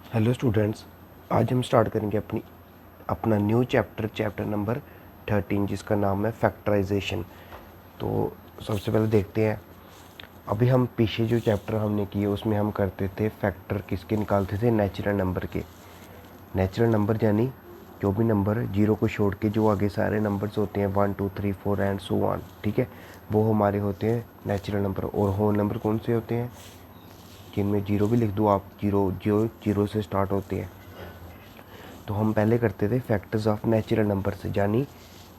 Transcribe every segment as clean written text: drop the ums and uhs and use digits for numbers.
Hello students, आज हम start करेंगे अपना न्यू चैप्टर नंबर 13 जिसका नाम है फैक्टराइजेशन। तो सबसे पहले देखते हैं, अभी हम पीछे जो चैप्टर हमने किए उसमें हम करते थे फैक्टर किसके निकालते थे, नेचुरल नंबर के। नेचुरल नंबर यानी जो भी नंबर जीरो को छोड़ के जो आगे सारे नंबर्स होते हैं 1 2 3 4 एंड सो ऑन, ठीक है, वो हमारे होते हैं नेचुरल नंबर। और होल नंबर कौन से होते हैं, जिनमें जीरो भी लिख दो आप, जीरो से स्टार्ट होते हैं। तो हम पहले करते थे फैक्टर्स ऑफ नेचुरल नंबर से, यानी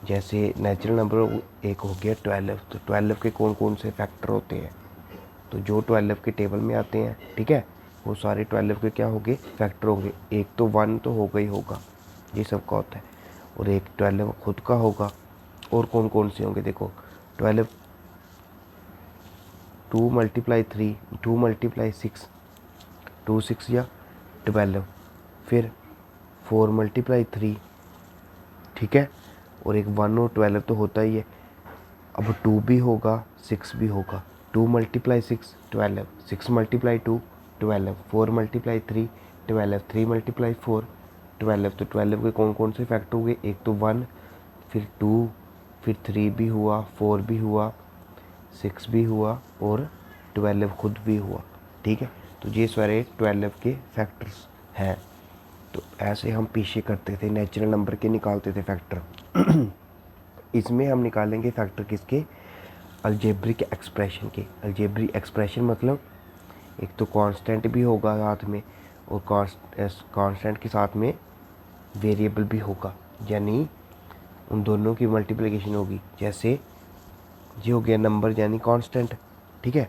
जैसे नेचुरल नंबर एक हो गया 12, तो 12 के कौन कौन से फैक्टर होते हैं, तो जो 12 के टेबल में आते हैं, ठीक है, वो सारे 12 के क्या होंगे, फैक्टर होंगे। एक तो 1 तो होगा ही होगा, ये सबका होता है, और एक 12 खुद का होगा। और कौन कौन से होंगे, देखो 12, 2 × 3, 2 × 6, 2 6 या 12, फिर 4 × 3, ठीक है, और एक 1 और 12 तो होता ही है। अब 2 भी होगा, 6 भी होगा। 2 × 6 12, 6 × 2 12, 4 × 3 12, 3 × 4 12। तो 12 के कौन कौन से फैक्टर हुए, एक तो 1, फिर 2, फिर 3 भी हुआ, 4 भी हुआ, 6 भी हुआ, और 12 खुद भी हुआ, ठीक है। तो ये सारे 12 के फैक्टर्स हैं। तो ऐसे हम पीछे करते थे, नेचुरल नंबर के निकालते थे फैक्टर। इसमें हम निकालेंगे फैक्टर किसके, अलजेब्रिक एक्सप्रेशन के। अलजेब्रिक एक्सप्रेशन मतलब एक तो कांस्टेंट भी होगा साथ में, और कांस्टेंट के साथ में वेरिएबल भी होगा, यानी उन दोनों की मल्टीप्लिकेशन होगी। जैसे ये हो गया नंबर यानी कांस्टेंट, ठीक है,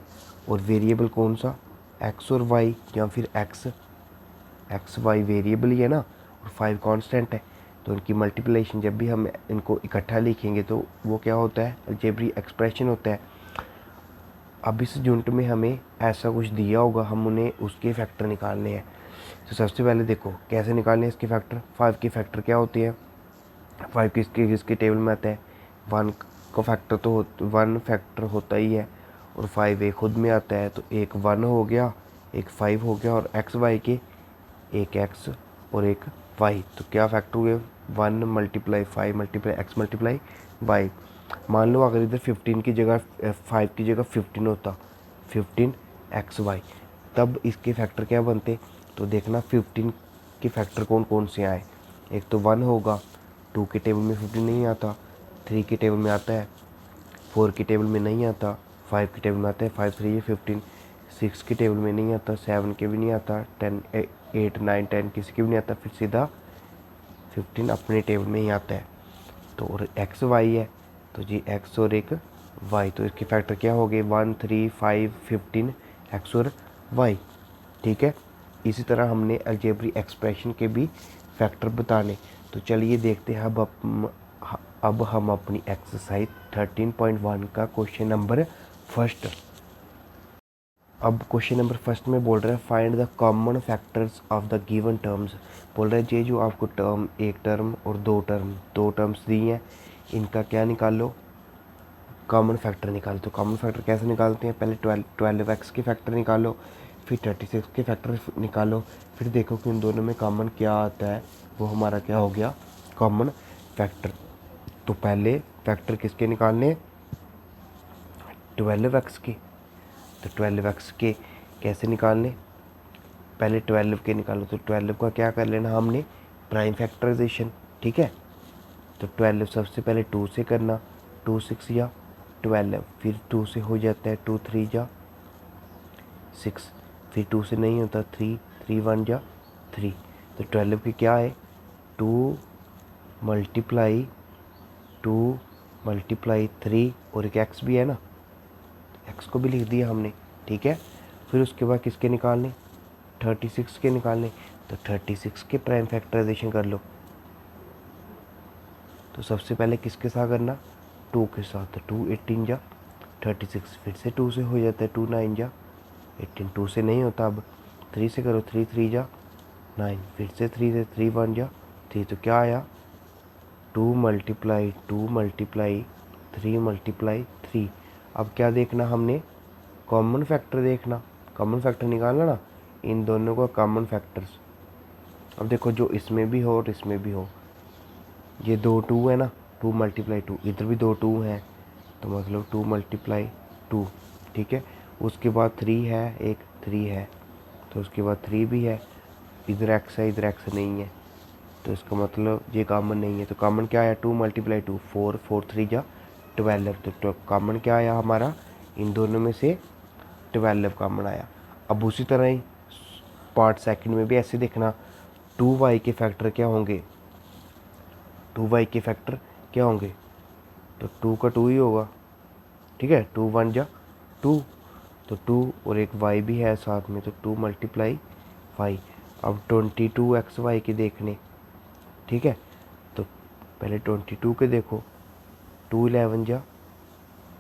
और वेरिएबल कौन सा, एक्स और वाई, या फिर एक्स वाई वेरिएबल ही है ना, और 5 कांस्टेंट है। तो इनकी मल्टीप्लिकेशन जब भी हम इनको इकट्ठा लिखेंगे तो वो क्या होता है, अलजेब्रिक एक्सप्रेशन होता है। अब इस यूनिट में हमें ऐसा कुछ दिया होगा, हम उन्हें उसके फैक्टर निकालने हैं। तो सबसे पहले देखो कैसे निकालने हैं इसके फैक्टर। 5 के फैक्टर क्या होते हैं, 5 किसके किसके टेबल में आता है, 1 का फैक्टर तो 1 फैक्टर होता ही है, और 5 एक खुद में आता है। तो एक 1 हो गया, एक 5 हो गया, और एक्स वाई के एक एक्स और एक वाई। तो क्या फैक्टर हुए, 1 × 5 × x × वाई। मान लो अगर इधर 15 की जगह 5 की जगह 15 होता, 15 एक्स वाई, तब इसके फैक्टर क्या बनते। तो देखना 15 के फैक्टर कौन कौन से आए, एक तो 1 होगा, 2 के टेबल में 15 नहीं आता, 3 के टेबल में आता है, 4 के टेबल में नहीं आता, 5 के टेबल में आता है, 5 3 15, 6 के टेबल में नहीं आता, 7 के भी नहीं आता, 10 8 9 10 किसी के भी नहीं आता, फिर सीधा 15 अपने टेबल में ही आता है। तो और एक्स वाई है, तो जी एक्स और एक वाई, तो इसके फैक्टर क्या हो गए, 1 3 5 15 एक्स और वाई, ठीक है। इसी तरह हमने अलजेब्रिक एक्सप्रेशन के भी फैक्टर बताने। तो चलिए देखते हैं अब हम अपनी एक्सरसाइज 13.1 का क्वेश्चन नंबर फर्स्ट। अब क्वेश्चन नंबर फर्स्ट में बोल रहा है find the common factors of the given terms. बोल रहा है ये जो आपको टर्म, एक टर्म और दो टर्म्स दी हैं, इनका क्या निकालो, कॉमन फैक्टर निकालो। तो कॉमन फैक्टर कैसे निकालते हैं, पहले 12x के फैक्टर निकालो, फिर 36 के फैक्टर निकालो, फिर देखो कि उन दोनों में कॉमन क्या आता है, वो हमारा क्या हो गया, कॉमन फैक्टर। तो पहले फैक्टर किसके निकालने, 12x के। तो 12x के कैसे निकालने, पहले 12 के निकालो। तो 12 का क्या कर लेना हमने, प्राइम फैक्टराइजेशन, ठीक है। तो 12 सबसे पहले 2 से करना, 2 6 या 12, फिर 2 से हो जाता है 2 3 या 6, फिर 2 से नहीं होता 3 3 1 या 3। तो 12 की क्या है, 2 × 2 × 3, और एक एक्स भी है ना, एक्स को भी लिख दिया हमने, ठीक है। फिर उसके बाद किसके निकालने, 36 के निकालने। तो 36 के प्राइम फैक्टराइजेशन कर लो। तो सबसे पहले किसके साथ करना, 2 के साथ। तो 2 18 जा 36, फिर से 2 से हो जाता है 2 9 जा 18, 2 से नहीं होता, अब 3 से करो, 3 3 जा 9, फिर से 3 से 3 1 जा 3। तो क्या आया, 2 × 2 × 3 × 3। अब क्या देखना हमने, कॉमन फैक्टर देखना, कॉमन फैक्टर निकालना ना, इन दोनों का कॉमन फैक्टर्स। अब देखो जो इसमें भी हो और इसमें भी हो, ये दो टू है ना, 2 मल्टीप्लाई 2, इधर भी दो टू हैं तो मतलब 2 मल्टीप्लाई 2, ठीक है। उसके बाद 3 है, एक 3 है तो उसके बाद 3 भी है, इधर एक्स है इधर एक्स नहीं है तो इसका मतलब ये कॉमन नहीं है। तो कॉमन क्या आया, 2 मल्टीप्लाई 2, 4, 4 3 जा 12, तो कॉमन क्या आया हमारा, इन दोनों में से 12 कॉमन आया। अब उसी तरह ही पार्ट सेकंड में भी ऐसे देखना, 2y के फैक्टर क्या होंगे, 2y के फैक्टर क्या होंगे, तो 2 का 2 ही होगा, ठीक है। 2 1 जा 2, तो 2 और एक y भी है साथ में, तो 2 मल्टीप्लाई y। अब 22xy के देखने, ठीक है, तो पहले 22 के देखो, 2 11 जा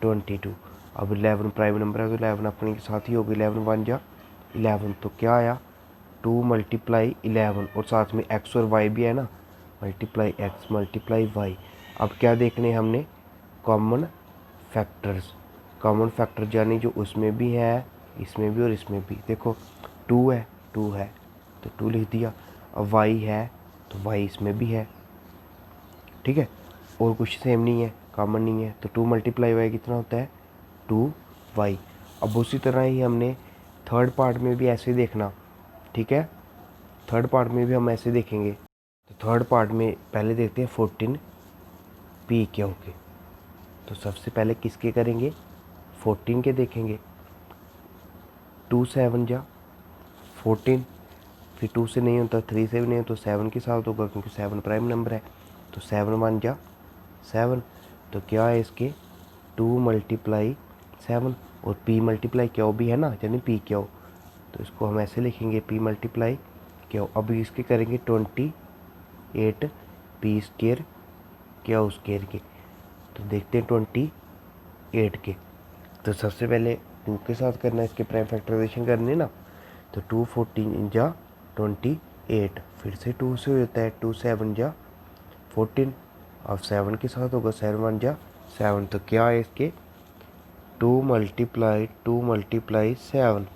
22, अब 11 प्राइम नंबर है तो 11 अपने के साथ ही होगी, 11 1 जा 11, तो क्या आया 2 मल्टीप्लाई 11 और साथ में x और y भी है ना, मल्टीप्लाई x मल्टीप्लाई y। अब क्या देखने हमने, कॉमन फैक्टर्स, कॉमन फैक्टर यानी जो उसमें भी है इसमें भी और इसमें भी। देखो 2 है, 2 है तो 2 लिख दिया, अब y है तो y इसमें भी है, ठीक है, और कुछ सेम नहीं है, कॉमन नहीं है, तो 2 मल्टीप्लाई वाई कितना होता है 2y। अब उसी तरह ही हमने थर्ड पार्ट में भी ऐसे देखना, ठीक है, थर्ड पार्ट में भी हम ऐसे देखेंगे। तो थर्ड पार्ट में पहले देखते हैं 14 पी क्या होके, तो सबसे पहले किसके करेंगे, 14 के देखेंगे, 2 7 जा 14, फिर 2 से नहीं होता, 3 से भी नहीं होता, तो 7 के साथ होगा क्योंकि 7 प्राइम नंबर है, तो 7 1 जा 7, तो क्या है इसके 2 मल्टीप्लाई 7, और p मल्टीप्लाई क्या भी है ना, यानी p क्या हो, तो इसको हम ऐसे लिखेंगे p मल्टीप्लाई क्या हो। अब इसके करेंगे 28 p स्केयर क्या हो स्केयर के, तो देखते हैं 28 के, तो सबसे पहले 2 के साथ करना है, इसके प्राइम फैक्टराइजेशन करने ना, तो 2 14 जा 28, फिर से 2 से हो जाता है, 2 7 जा 14, अब 7 के साथ होगा, 7 1 जा 7, तो क्या है इसके 2 मल्टीप्लाई 7।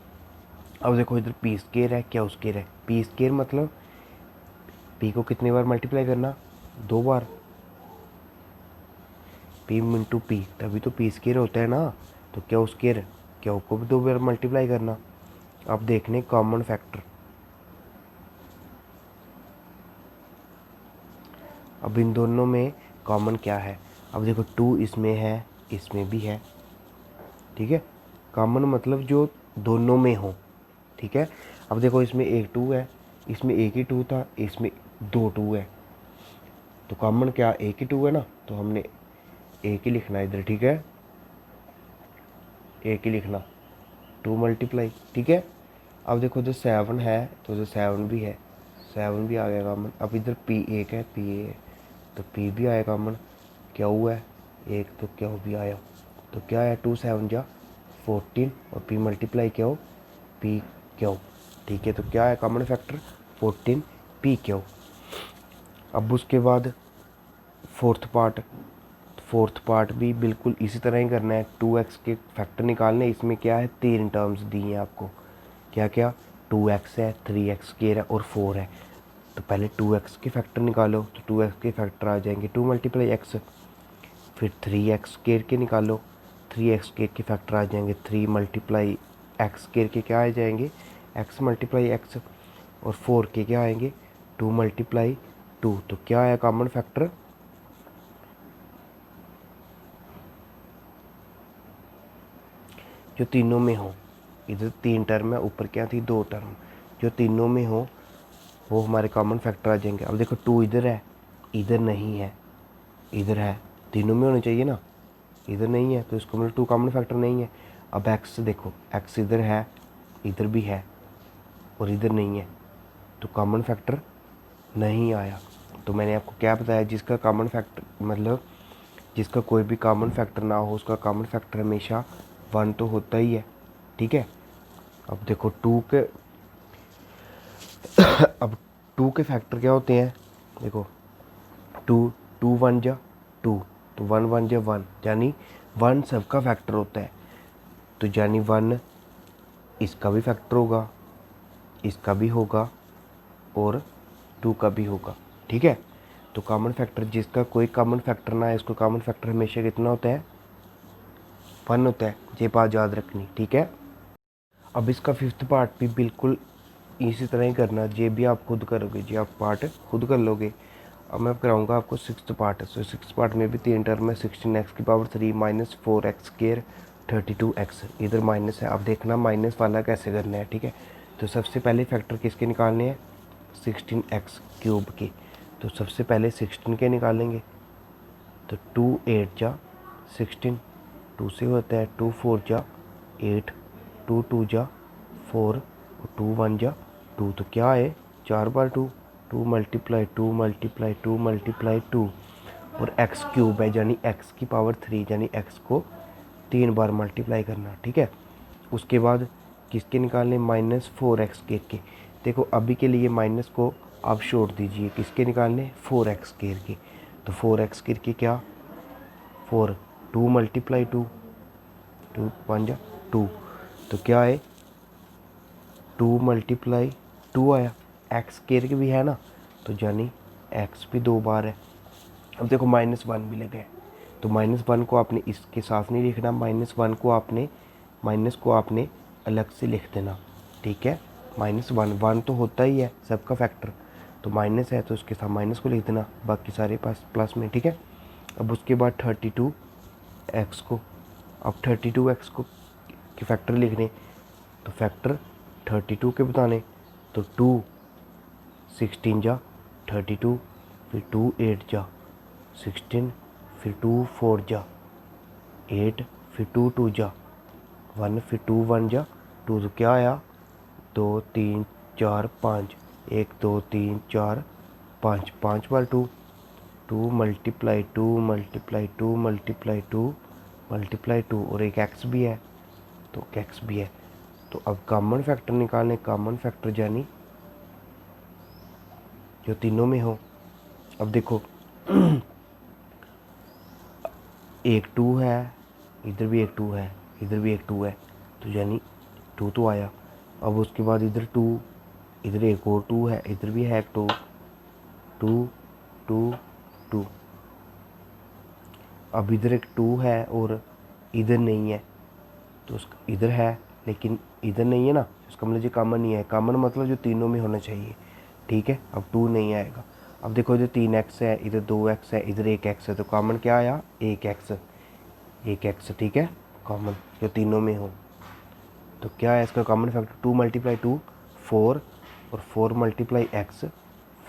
अब देखो इधर पी स्केयर है, क्या स्केयर है, पी स्केयर मतलब पी को कितनी बार मल्टीप्लाई करना, 2 बार, पी इंटू पी तभी तो पी स्केयर होता है ना, तो क्या स्केयर क्या को भी 2 बार मल्टीप्लाई करना। अब देखने कॉमन फैक्टर, अब इन दोनों में कॉमन क्या है, अब देखो 2 इसमें है इसमें भी है, ठीक है, कॉमन मतलब जो दोनों में हो, ठीक है। अब देखो इसमें एक 2 है, इसमें एक ही 2 था, इसमें 2 2 है, तो कॉमन क्या एक ही 2 है ना, तो हमने एक ही लिखना है इधर, ठीक है, एक ही लिखना 2 मल्टीप्लाई, ठीक है। अब देखो जो 7 है तो जो 7 भी है, 7 भी आ गया कॉमन। अब इधर पी एक है, पी ए है तो पी भी आया कॉमन, क्या हुआ है एक, तो क्या भी आया, तो क्या है 2 7 जा 14 और पी मल्टीप्लाई क्या हो पी क्या हो, ठीक है, तो क्या है कॉमन फैक्टर 14 पी क्या हो। अब उसके बाद फोर्थ पार्ट भी बिल्कुल इसी तरह ही करना है, 2x के फैक्टर निकालने, इसमें क्या है 3 टर्म्स दी हैं आपको, क्या क्या 2x है 3x स्क्वायर है और 4 है, तो पहले 2x के फैक्टर निकालो, तो 2x के फैक्टर आ जाएंगे 2 मल्टीप्लाई x, फिर 3x स्क्वायर के निकालो, 3x स्क्वायर के फैक्टर आ जाएंगे 3 मल्टीप्लाई x स्क्वायर के क्या आ जाएंगे x मल्टीप्लाई x, और 4 के क्या आएंगे 2 मल्टीप्लाई 2, तो क्या आया कॉमन फैक्टर जो तीनों में हो, इधर 3 टर्म है ऊपर क्या थी 2 टर्म, जो तीनों में हो वो हमारे कॉमन फैक्टर आ जाएंगे। अब देखो 2 इधर है इधर नहीं है, इधर है, तीनों में होने चाहिए ना, इधर नहीं है तो इसको मतलब 2 कॉमन फैक्टर नहीं है। अब x देखो x इधर है इधर भी है और इधर नहीं है, तो कॉमन फैक्टर नहीं आया। तो मैंने आपको क्या बताया, जिसका कॉमन फैक्टर मतलब जिसका कोई भी कॉमन फैक्टर ना हो उसका कॉमन फैक्टर हमेशा 1 तो होता ही है, ठीक है। अब देखो 2 के अब 2 के फैक्टर क्या होते हैं, देखो 2 2 1 जा 2, तो 1 1 जा 1, यानी 1 सबका फैक्टर होता है, तो यानी 1 इसका भी फैक्टर होगा इसका भी होगा और टू का भी होगा। ठीक है, तो कॉमन फैक्टर जिसका कोई कॉमन फैक्टर ना है, उसको कॉमन फैक्टर हमेशा कितना होता है, 1 होता है। ये बात याद रखनी। ठीक है, अब इसका फिफ्थ पार्ट भी बिल्कुल इसी तरह ही करना। ये भी आप खुद करोगे, ये आप पार्ट खुद कर लोगे। अब मैं कराऊंगा आपको सिक्स्थ पार्ट। सो सिक्स्थ पार्ट में भी 3 टर्म है, 16x⁻³ माइनस 4x² 32x। इधर माइनस है, अब देखना माइनस वाला कैसे करना है। ठीक है, तो सबसे पहले फैक्टर किसके निकालने हैं, 16x³ के। तो सबसे पहले 16 के निकालेंगे, तो 2 8 जा 16, 2 से होता है 2 4 जा 8, 2 2 जा 4 और 2 1 जा 2। तो क्या है, 4 बार 2, 2 मल्टीप्लाई 2 मल्टीप्लाई 2 मल्टीप्लाई 2 और x³ है, यानी x⁻³ यानी x को 3 बार मल्टीप्लाई करना। ठीक है, उसके बाद किसके निकालने, -4x² के। देखो अभी के लिए माइनस को आप छोड़ दीजिए, किसके निकालने, 4x² के। तो 4x² के क्या, 4, 2 मल्टीप्लाई 2, 2 1 जा 2। तो क्या है, 2 मल्टीप्लाई 2 आया, x² के भी है ना, तो यानी x भी 2 बार है। अब देखो -1 भी लगे, तो -1 को आपने इसके साथ नहीं लिखना, माइनस को आपने अलग से लिख देना। ठीक है, -1 तो होता ही है सबका फैक्टर, तो माइनस है तो उसके साथ माइनस को लिख देना, बाकी सारे पास प्लस में। ठीक है, अब उसके बाद 32x को, अब 32x को के फैक्टर लिखने, तो फैक्टर 32 के बताने, तो 2 16 जा 32, फिर 2 8 जा 16, फिर 2 4 जा 8, फिर 2 2 जा 1, फिर 2 1 जा 2। तो क्या आया, 2 3 4 5, 1 2 3 4 5, 5 बार 2, 2 मल्टीप्लाई 2 मल्टीप्लाई 2 मल्टीप्लाई 2 मल्टीप्लाई 2 और एक x भी है, तो x भी है। तो अब कॉमन फैक्टर निकालने, कॉमन फैक्टर यानी जो तीनों में हो। अब देखो एक 2 है, इधर भी एक 2 है, इधर भी एक 2 है, तो यानी 2 तो आया। अब उसके बाद इधर 2, इधर एक और 2 है, इधर भी है 2, 2 2 2। अब इधर एक 2 है और इधर नहीं है, तो उसका इधर है लेकिन इधर नहीं है ना, इसका मतलब ये कॉमन नहीं है। कॉमन मतलब जो तीनों में होना चाहिए। ठीक है, अब 2 नहीं आएगा। अब देखो इधर 3x है, इधर 2x है, इधर 1x है, तो कॉमन क्या आया, 1x 1x। ठीक है, कॉमन जो तीनों में हो। तो क्या है इसका कॉमन फैक्टर, 2 मल्टीप्लाई 2 4 और 4 मल्टीप्लाई x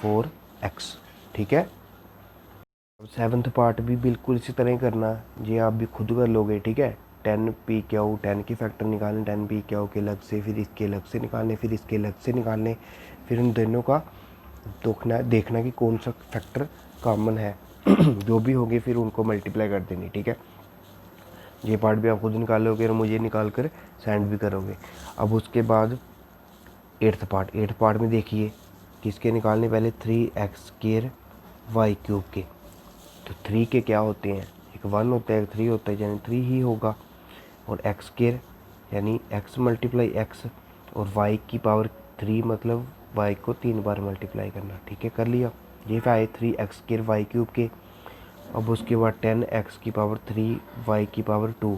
4x। ठीक है, अब सेवन्थ पार्ट भी बिल्कुल इसी तरह ही करना है, ये आप भी खुद कर लोगे। ठीक है, 10p⁻, 10 के फैक्टर निकालने, 10p⁻ के अलग से, फिर इसके अलग से निकालने, फिर इसके अलग से निकालने, फिर उन दोनों का देखना कि कौन सा फैक्टर कॉमन है जो भी होगी फिर उनको मल्टीप्लाई कर देनी। ठीक है, ये पार्ट भी आप खुद निकालोगे और मुझे निकाल कर सेंड भी करोगे। अब उसके बाद एट्थ पार्ट में देखिए किसके निकालने, पहले 3x² y³ के। तो 3 के क्या होते हैं, एक 1 होता है, एक 3 होता है, यानी 3 ही होगा। और x² यानी x मल्टीप्लाई x और y⁻³ मतलब y को 3 बार मल्टीप्लाई करना। ठीक है, कर लिया, ये आए 3x² y³ के। अब उसके बाद 10x⁻³ y⁻2।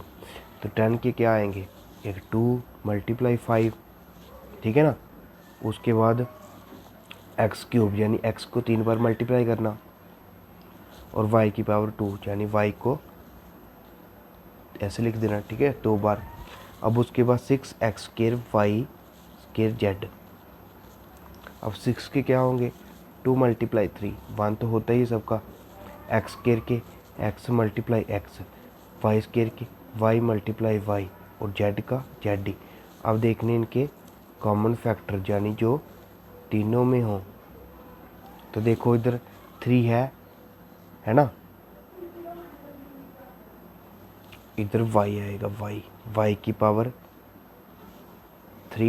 तो 10 के क्या आएंगे, एक 2 मल्टीप्लाई 5। ठीक है ना, उसके बाद x³ यानी x को 3 बार मल्टीप्लाई करना और y⁻2 यानी y को ऐसे लिख देना। ठीक है, 2 बार। अब उसके बाद 6x² y² z। अब 6 के क्या होंगे, 2 मल्टीप्लाई 3, 1 तो होता ही सबका, x² के x मल्टीप्लाई x, y² के y मल्टीप्लाई y और z का z। अब देखने इनके कॉमन फैक्टर यानी जो तीनों में हो। तो देखो इधर 3 है ना, इधर y आएगा, y⁻³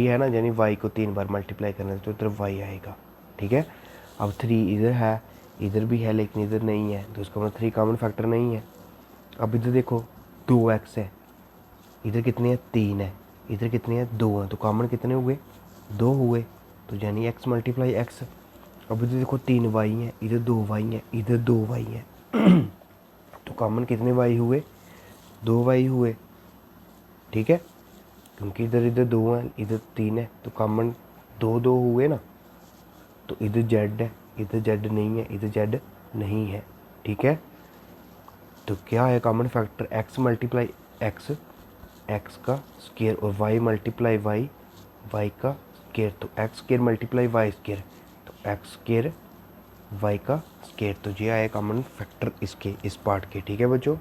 है ना, यानी y को 3 बार मल्टीप्लाई करना है, तो इधर y आएगा। ठीक है, अब 3 इधर है, इधर भी है लेकिन इधर नहीं है, तो इसका मतलब 3 कॉमन फैक्टर नहीं है। अब इधर देखो 2x है, इधर कितने हैं, 3 है, इधर कितने हैं, 2 हैं, तो कॉमन कितने हुए, 2 हुए, तो यानी x मल्टीप्लाई x। अब इधर देखो 3 वाई हैं, इधर 2 वाई हैं, इधर 2 वाई हैं तो कॉमन कितने वाई हुए? 2 वाई हुए, ठीक है, क्योंकि इधर इधर 2 हैं, इधर 3 है, तो कॉमन 2 2 हुए ना। तो इधर जेड है, इधर जेड नहीं है, इधर जेड नहीं है, ठीक है। तो क्या है common factor? X multiply X, X का स्केयर, और वाई मल्टीप्लाई वाई, वाई का स्केयर। तो X square multiply Y square, तो एक्स स्केयर वाई का स्केयर। तो ये आया कॉमन फैक्टर इसके, इस पार्ट के, ठीक है बच्चों।